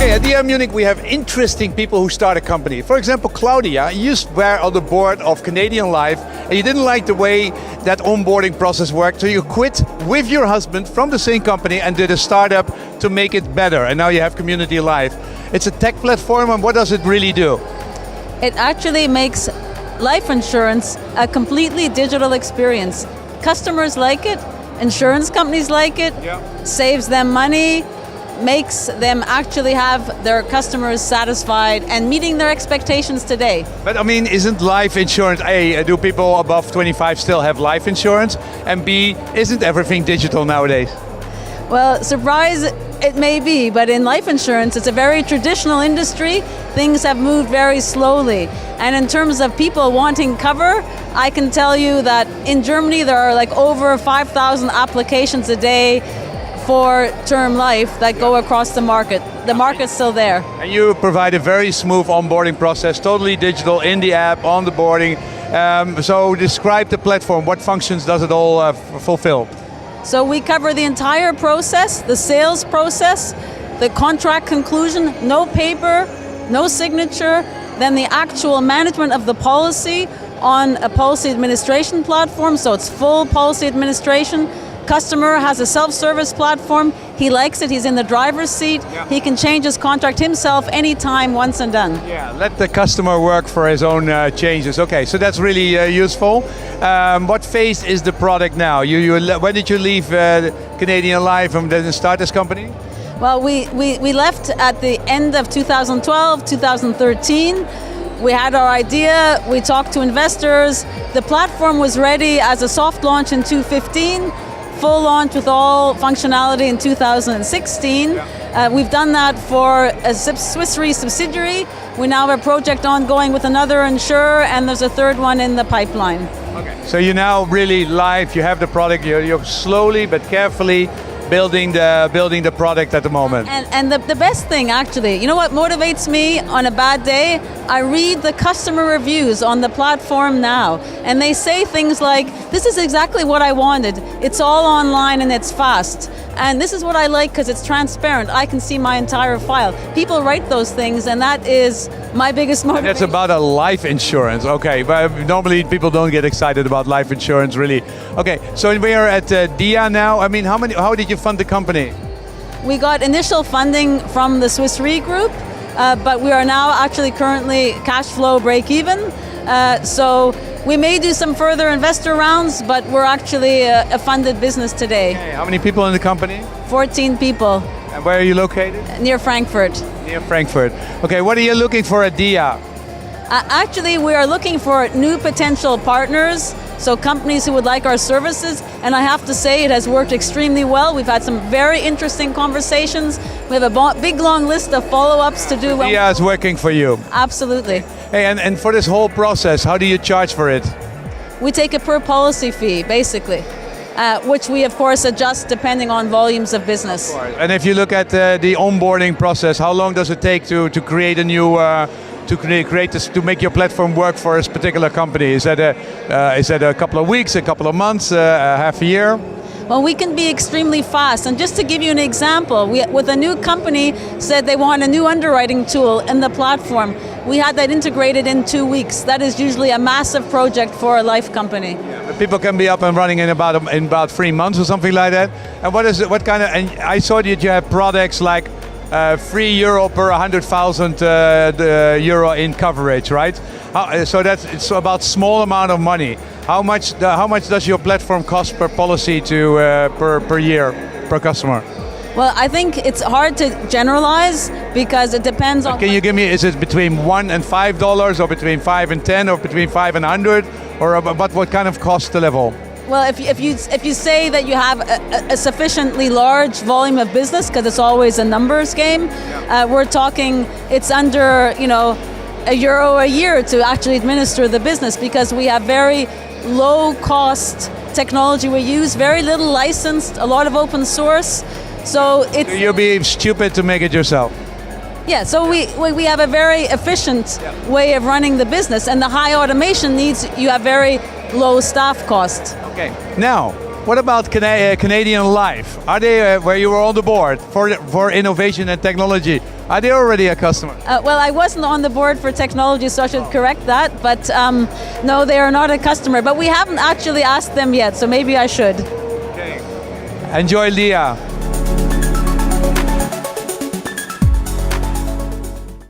Okay, at DM Munich we have interesting people who start a company. For example, Claudia, you were on the board of Canadian Life and you didn't like the way that onboarding process worked, so you quit with your husband from the same company and did a startup to make it better. And now you have Community Life. It's a tech platform, and what does it really do? It actually makes life insurance a completely digital experience. Customers like it, insurance companies like it, saves them money, makes them actually have their customers satisfied and meeting their expectations today. But I mean, isn't life insurance, A, do people above 25 still have life insurance? And B, isn't everything digital nowadays? Well, surprise it may be, but in life insurance, it's a very traditional industry. Things have moved very slowly. And in terms of people wanting cover, I can tell you that in Germany there are like over 5,000 applications a day for term life that go across the market. The market's still there. And you provide a very smooth onboarding process, totally digital, in the app, on the boarding. So describe the platform. What functions does it all fulfill? So we cover the entire process, the sales process, the contract conclusion, no paper, no signature, then the actual management of the policy on a policy administration platform, so it's full policy administration. Customer has a self-service platform. He likes it, he's in the driver's seat. Yeah. He can change his contract himself anytime, once and done. Yeah, let the customer work for his own changes. Okay, so that's really useful. What phase is the product now? When did you leave Canadian Life and then start this company? Well, we left at the end of 2012, 2013. We had our idea, we talked to investors. The platform was ready as a soft launch in 2015. Full launch with all functionality in 2016. We've done that for a Swiss Re subsidiary. We now have a project ongoing with another insurer, and there's a third one in the pipeline. Okay. So you're now really live, you have the product, you're slowly but carefully building the product at the moment. And the best thing, actually, you know what motivates me on a bad day? I read the customer reviews on the platform now, and they say things like, this is exactly what I wanted. It's all online and it's fast. And this is what I like because it's transparent. I can see my entire file. People write those things, and that is my biggest motivation. And that's about a life insurance. Okay, but normally people don't get excited about life insurance, really. Okay, so we are at DIA now. I mean, how did you fund the company? We got initial funding from the Swiss Re group, but we are now actually currently cash flow break even. So we may do some further investor rounds, but we're actually a funded business today. Okay, how many people in the company? 14 people. And where are you located? Near Frankfurt. Near Frankfurt. Okay, what are you looking for at DIA? Actually, we are looking for new potential partners, so companies who would like our services, and I have to say it has worked extremely well. We've had some very interesting conversations. We have a big long list of follow-ups to do. DIA is working for you. Absolutely. Hey, and for this whole process, how do you charge for it? We take a per policy fee, basically, which we of course adjust depending on volumes of business. And if you look at the onboarding process, how long does it take to create a new to make your platform work for a particular company? Is that a couple of weeks, a couple of months, half a year? Well, we can be extremely fast. And just to give you an example, with a new company said they want a new underwriting tool in the platform. We had that integrated in 2 weeks. That is usually a massive project for a life company. Yeah, but people can be up and running in about 3 months or something like that. And and I saw that you have products like €3 per 100,000 euro in coverage, right? So it's about small amount of money. How much does your platform cost per policy per year per customer? Well, I think it's hard to generalize because it depends on. Can you give me? Is it between $1 and $5, or between 5 and 10, or between 5 and 100, or about what kind of cost level? Well, if you say that you have a sufficiently large volume of business, because it's always a numbers game, we're talking it's under €1 a year to actually administer the business, because we have very low cost technology we use, very little licensed, a lot of open source. So you'll be stupid to make it yourself. Yeah, so we have a very efficient way of running the business, and the high automation needs you have very low staff costs. Okay, now what about Canadian Life? Are they where you were on the board for innovation and technology? Are they already a customer? Well, I wasn't on the board for technology, so I should correct that. But no, they are not a customer. But we haven't actually asked them yet, so maybe I should. Okay. Enjoy Leah.